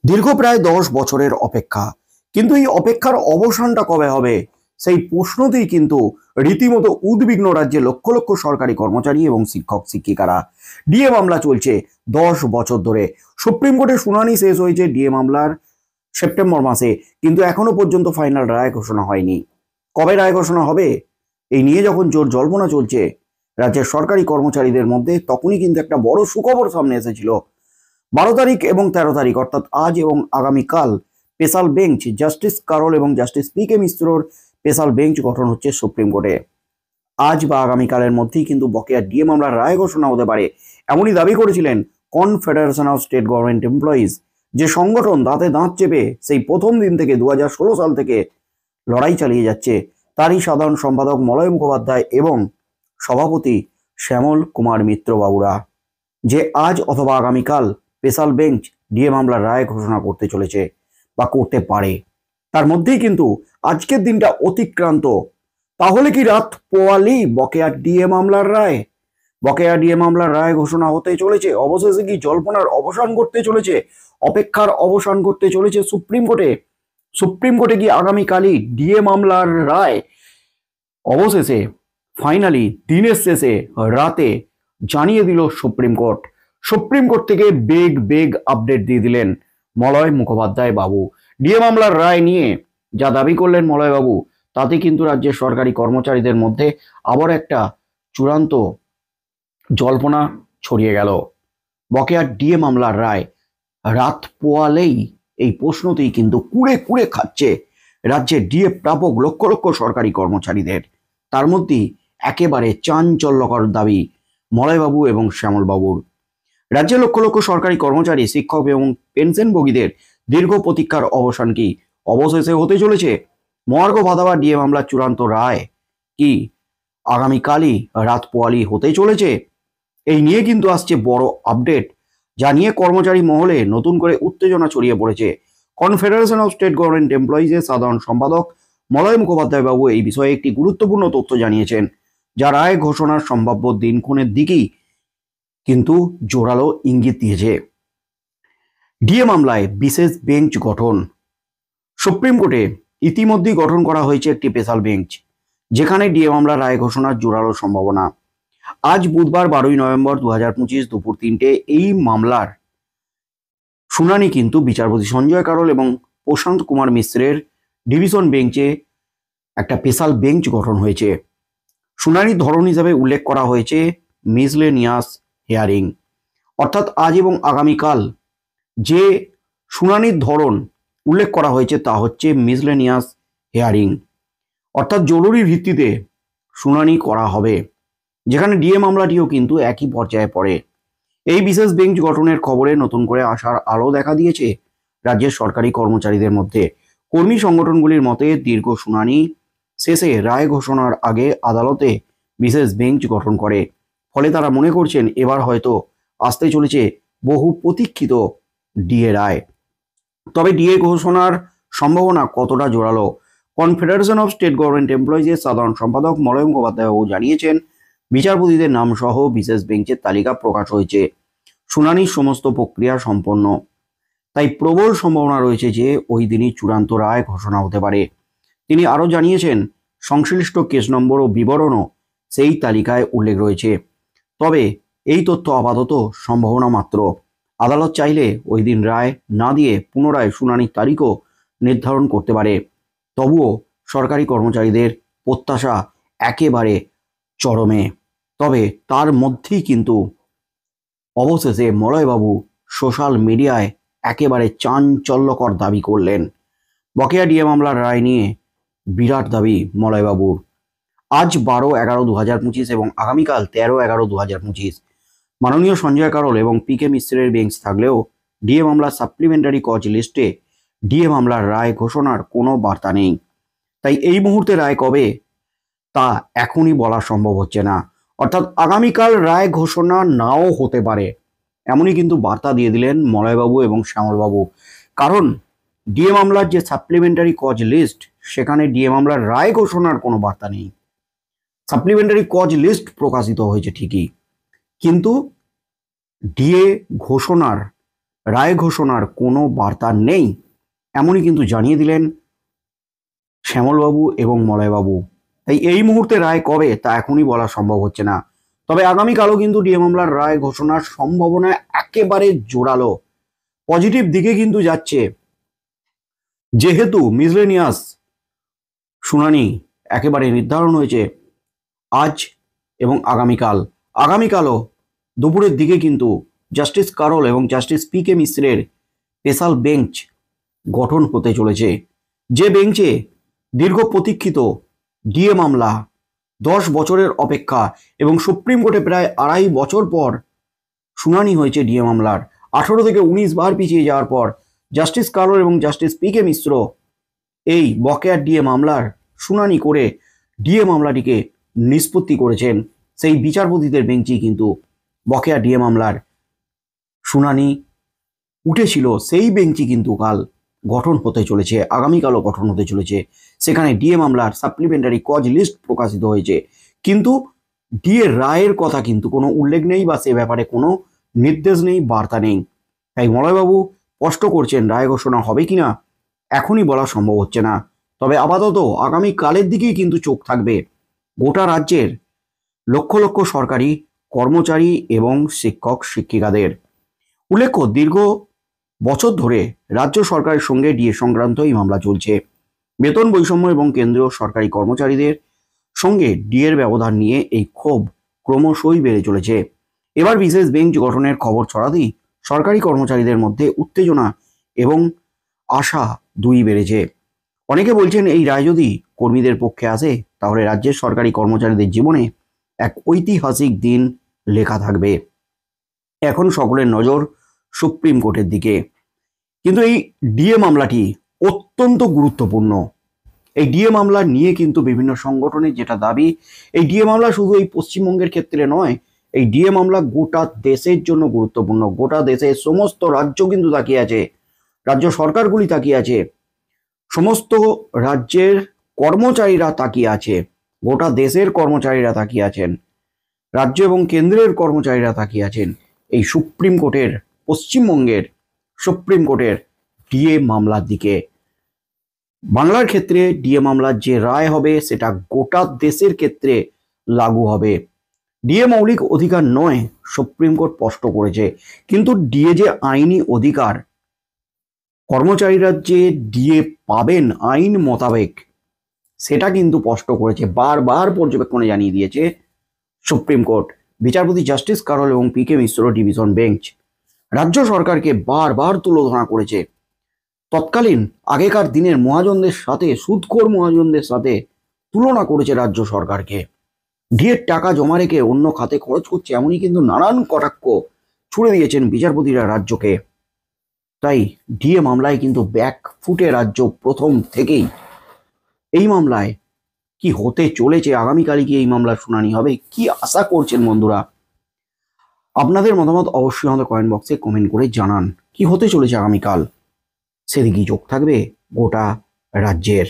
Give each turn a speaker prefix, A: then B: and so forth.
A: দীর্ঘ প্রায় 10 বছরের অপেক্ষা, কিন্তু এই অপেক্ষার অবসানটা কবে হবে সেই প্রশ্নতেই কিন্তু রীতিমতো উদ্বিগ্ন রাজ্যে লক্ষ লক্ষ সরকারি কর্মচারী এবং শিক্ষক শিক্ষিকারা। ডিএ মামলা চলছে 10 বছর ধরে। সুপ্রিম কোর্টে শুনানি শেষ হয়েছে ডিএ মামলার সেপ্টেম্বর মাসে, কিন্তু এখনো পর্যন্ত ফাইনাল রায় ঘোষণা হয়নি। কবে রায় ঘোষণা হবে এই নিয়ে যখন জোর জল্পনা চলছে রাজ্যের সরকারি কর্মচারীদের মধ্যে, তখনই কিন্তু একটা বড় সুখবর সামনে এসেছিল। 12 তারিখ এবং 13 তারিখ অর্থাৎ আজ এবং আগামীকাল স্পেশাল বেঞ্চ জাস্টিস কারোল এবং জাস্টিস পি.কে. মিশ্রর স্পেশাল বেঞ্চ গঠন হচ্ছে সুপ্রিম কোর্টে। আজ বা আগামীকালের মধ্যেই কিন্তু বকেয়া ডিএ মামলার রায় ঘোষণা হতে পারে, এমনই দাবি করেছিলেন confederation of state government employees, যে সংগঠন দাঁতে দাঁত চেপে সেই প্রথম দিন থেকে 2016 সাল থেকে লড়াই চালিয়ে যাচ্ছে। তারই সাধারণ সম্পাদক মলয় মুখোপাধ্যায় এবং সভাপতি শ্যামল কুমার মিত্র বাবুরা, যে আজ অথবা আগামীকাল স্পেশাল বেঞ্চ ডিএ মামলার রায় ঘোষণা করতে চলেছে বা করতে পারে। তার মধ্যেই কিন্তু আজকের দিনটা অতিক্রান্ত। তাহলে কি রাত পোয়ালি বকেয়া ডিএ মামলার রায়, বকেয়া ডিএ মামলার রায় ঘোষণা হতে চলেছে? অবশেষে কি জল্পনার অবসান করতে চলেছে, অপেক্ষার অবসান করতে চলেছে সুপ্রিম কোর্টে? সুপ্রিম কোর্টে কি আগামীকালই ডিএ মামলার রায় অবশেষে ফাইনালি দিনের শেষে রাতে জানিয়ে দিল সুপ্রিম কোর্ট? সুপ্রিম কোর্ট থেকে বেগ আপডেট দিয়ে দিলেন মলয় মুখোপাধ্যায় বাবু। ডিএ মামলার রায় নিয়ে যা দাবি করলেন মলয় বাবু, তাতে কিন্তু রাজ্যের সরকারি কর্মচারীদের মধ্যে আবার একটা চূড়ান্ত জল্পনা ছড়িয়ে গেল। বকেয়া ডিএ মামলার রায় রাত পোয়ালেই এই প্রশ্নতেই কিন্তু কুড়ে কুড়ে খাচ্ছে রাজ্যের ডিএ প্রাপক লক্ষ লক্ষ সরকারি কর্মচারীদের। তার মধ্যেই একেবারে চাঞ্চল্যকর দাবি মলয়বাবু এবং শ্যামলবাবুর। রাজ্যের লক্ষ লক্ষ সরকারি কর্মচারী, শিক্ষক এবং পেনশনভোগীদের দীর্ঘ প্রতীক্ষার অবসান কি অবশেষে হতে চলেছে? মহার্ঘ ভাতা বা ডিএ মামলার চূড়ান্ত রায় কি আগামীকালই রাত পোয়ালি হতে চলেছে? এই নিয়ে কিন্তু আসছে বড় আপডেট, যা নিয়ে কর্মচারী মহলে নতুন করে উত্তেজনা ছড়িয়ে পড়েছে। কনফেডারেশন অফ স্টেট গভর্নমেন্ট এমপ্লয়িজের সাধারণ সম্পাদক মলয় মুখোপাধ্যায় বাবু এই বিষয়ে একটি গুরুত্বপূর্ণ তথ্য জানিয়েছেন, যা রায় ঘোষণার সম্ভাব্য দিনক্ষণের দিকেই কিন্তু জোরালো ইঙ্গিত দিয়েছে। ডিএ মামলায় বিশেষ বেঞ্চ গঠন। সুপ্রিম কোর্টে ইতিমধ্যেই গঠন করা হয়েছে একটি স্পেশাল বেঞ্চ, যেখানে ডিএ মামলার রায় ঘোষণার জোরালো সম্ভাবনা। আজ বুধবার 12ই নভেম্বর 2025 দুপুর 3টে এই মামলার শুনানি কিন্তু বিচারপতি সঞ্জয় কারোল এবং প্রশান্ত কুমার মিশ্রের ডিভিশন বেঞ্চে একটা স্পেশাল বেঞ্চ গঠন হয়েছে। শুনানির ধরন হিসাবে উল্লেখ করা হয়েছে মিসলেনিয়াস হিয়ারিং, অর্থাৎ আজ এবং আগামীকাল যে শুনানির ধরন উল্লেখ করা হয়েছে তা হচ্ছে মিসলেনিয়াস হিয়ারিং, অর্থাৎ জরুরি ভিত্তিতে শুনানি করা হবে, যেখানে ডিএ মামলাটিও কিন্তু একই পর্যায়ে পড়ে। এই বিশেষ বেঞ্চ গঠনের খবরে নতুন করে আসার আলো দেখা দিয়েছে রাজ্যের সরকারি কর্মচারীদের মধ্যে। কর্মী সংগঠনগুলির মতে দীর্ঘ শুনানি শেষে রায় ঘোষণার আগে আদালতে বিশেষ বেঞ্চ গঠন করে, ফলে তারা মনে করছেন এবার হয়তো আসতে চলেছে বহু প্রতীক্ষিত ডিএ রায়। তবে ডিএ ঘোষণার সম্ভাবনা কতটা জোরালো? কনফেডারেশন অফ স্টেট গভর্নমেন্ট এমপ্লয়িজের সাধারণ সম্পাদক মলয় মুখোপাধ্যায় বাবু জানিয়েছেন, বিচারপতিদের নাম সহ বিশেষ বেঞ্চের তালিকা প্রকাশ হয়েছে, শুনানির সমস্ত প্রক্রিয়া সম্পন্ন, তাই প্রবল সম্ভাবনা রয়েছে যে ওই দিনই চূড়ান্ত রায় ঘোষণা হতে পারে। তিনি আরও জানিয়েছেন, সংশ্লিষ্ট কেস নম্বর ও বিবরণও সেই তালিকায় উল্লেখ রয়েছে। তবে এই তথ্য আপাতত সম্ভাবনা মাত্র। আদালত চাইলে ওই দিন রায় না দিয়ে পুনরায় শুনানির তারিখও নির্ধারণ করতে পারে। তবুও সরকারি কর্মচারীদের প্রত্যাশা একেবারে চরমে। তবে তার মধ্যেই কিন্তু অবশেষে মলয়বাবু সোশ্যাল মিডিয়ায় একেবারে চাঞ্চল্যকর দাবি করলেন। বকেয়া ডিএ মামলার রায় নিয়ে বিরাট দাবি মলয়বাবুর। আজ 12/11/2025 এবং আগামীকাল 13/11/2025 মাননীয় সঞ্জয় কারোল এবং পি.কে. মিশ্রের বেঞ্চ থাকলেও ডিএ মামলার সাপ্লিমেন্টারি কজ লিস্টে ডিএ মামলার রায় ঘোষণার কোনো বার্তা নেই। তাই এই মুহূর্তে রায় কবে তা এখনই বলা সম্ভব হচ্ছে না, অর্থাৎ আগামীকাল রায় ঘোষণা নাও হতে পারে, এমনই কিন্তু বার্তা দিয়ে দিলেন মলয়বাবু এবং শ্যামলবাবু। কারণ ডিএ মামলার যে সাপ্লিমেন্টারি কজ লিস্ট, সেখানে ডিএ মামলার রায় ঘোষণার কোনো বার্তা নেই। সাপ্লিমেন্টারি কজ লিস্ট প্রকাশিত হয়েছে ঠিকই, কিন্তু ডিএ ঘোষণার রায় ঘোষণার কোনো বার্তা নেই, এমনই কিন্তু জানিয়ে দিলেন শ্যামলবাবু এবং মলয়বাবু। তাই এই মুহূর্তে রায় কবে তা এখনই বলা সম্ভব হচ্ছে না। তবে আগামীকালও কিন্তু ডিএ মামলার রায় ঘোষণার সম্ভাবনা একেবারে জোরালো, পজিটিভ দিকে কিন্তু যাচ্ছে। যেহেতু মিসলেনিয়াস শুনানি একেবারে নির্ধারণ হয়েছে আজ এবং আগামীকালও দুপুরের দিকে কিন্তু জাস্টিস কারোল এবং জাস্টিস পি কে মিশ্রের স্পেশাল বেঞ্চ গঠন হতে চলেছে, যে বেঞ্চে দীর্ঘ প্রতীক্ষিত ডিএ মামলা 10 বছরের অপেক্ষা এবং সুপ্রিম কোর্টে প্রায় 2.5 বছর পর শুনানি হয়েছে ডিএ মামলার। 18 থেকে 19 বার পিছিয়ে যাওয়ার পর জাস্টিস কারোল এবং জাস্টিস পি কে মিশ্র এই বকেয়া ডিএ মামলার শুনানি করে ডিএ মামলাটিকে নিষ্পত্তি করেছেন। সেই বিচারপতিদের বেঞ্চই কিন্তু বকেয়া ডিএ মামলার শুনানি উঠেছিল, সেই বেঞ্চই কিন্তু কাল গঠন হতে চলেছে, আগামীকালও গঠন হতে চলেছে। সেখানে ডিএ মামলার সাপ্লিমেন্টারি কজ লিস্ট প্রকাশিত হয়েছে, কিন্তু ডিএ রায়ের কথা কিন্তু কোনো উল্লেখ নেই বা সে ব্যাপারে কোনো নির্দেশ নেই, বার্তা নেই। তাই মলয়বাবু স্পষ্ট করছেন রায় ঘোষণা হবে কিনা এখনই বলা সম্ভব হচ্ছে না। তবে আপাতত আগামীকালের দিকেই কিন্তু চোখ থাকবে গোটা রাজ্যের লক্ষ লক্ষ সরকারি কর্মচারী এবং শিক্ষক শিক্ষিকাদের। উল্লেখ্য, দীর্ঘ বছর ধরে রাজ্য সরকারের সঙ্গে ডিএ সংক্রান্ত এই মামলা চলছে। বেতন বৈষম্য এবং কেন্দ্রীয় সরকারি কর্মচারীদের সঙ্গে ডিএর ব্যবধান নিয়ে এই ক্ষোভ ক্রমশই বেড়ে চলেছে। এবার বিশেষ বেঞ্চ গঠনের খবর ছড়াতেই সরকারি কর্মচারীদের মধ্যে উত্তেজনা এবং আশা দুই বেড়েছে। অনেকে বলছেন এই রায় যদি কর্মীদের পক্ষে আসে তাহলে রাজ্যের সরকারি কর্মচারীদের জীবনে এক ঐতিহাসিক দিন লেখা থাকবে। এখন সকলের নজর সুপ্রিম কোর্টের দিকে। কিন্তু এই ডিএ মামলাটি অত্যন্ত গুরুত্বপূর্ণ। এই ডিএ মামলা নিয়ে কিন্তু বিভিন্ন সংগঠনের যেটা দাবি, এই ডিএ মামলা শুধু এই পশ্চিমবঙ্গের ক্ষেত্রে নয়, এই ডিএ মামলা গোটা দেশের জন্য গুরুত্বপূর্ণ। গোটা দেশের সমস্ত রাজ্য কিন্তু তাকিয়ে আছে, রাজ্য সরকারগুলি তাকিয়ে আছে, সমস্ত রাজ্যের কর্মচারীরা তাকিয়ে আছে, গোটা দেশের কর্মচারীরা তাকিয়ে আছেন, রাজ্য এবং কেন্দ্রের কর্মচারীরা তাকিয়ে আছেন এই সুপ্রিম কোর্টের, পশ্চিমবঙ্গের সুপ্রিম কোর্টের ডিএ মামলার দিকে। বাংলার ক্ষেত্রে ডিএ মামলার যে রায় হবে সেটা গোটা দেশের ক্ষেত্রে লাগু হবে। ডিএ মৌলিক অধিকার নয়, সুপ্রিম কোর্ট স্পষ্ট করেছে, কিন্তু ডিএ যে আইনি অধিকার, কর্মচারীরা যে ডিএ পাবেন আইন মোতাবেক সেটা কিন্তু স্পষ্ট করেছে, বারবার পর্যবেক্ষণে জানিয়ে দিয়েছে সুপ্রিম কোর্ট। বিচারপতি জাস্টিস কারোল এবং পি কে মিশ্র ডিভিশন বেঞ্চ রাজ্য সরকারকে বারবার তুলোধনা করেছে। তৎকালীন আগেকার দিনের মহাজনদের সাথে, সুদখোর মহাজনদের সাথে তুলনা করেছে রাজ্য সরকারকে। ডিএর টাকা জমা রেখে অন্য খাতে খরচ করছে, এমনই কিন্তু নানান কটাক্ষ ছুড়ে দিয়েছেন বিচারপতিরা রাজ্যকে। তাই ডিএ মামলায় কিন্তু ব্যাক ফুটে রাজ্য প্রথম থেকেই। এই মামলায় কি হতে চলেছে, আগামীকালই কি এই মামলার শুনানি হবে, কি আশা করছেন বন্ধুরা? আপনাদের মতামত অবশ্যই আমাদের কমেন্ট বক্সে কমেন্ট করে জানান। কি হতে চলেছে আগামীকাল, সেদিকেই চোখ থাকবে গোটা রাজ্যের।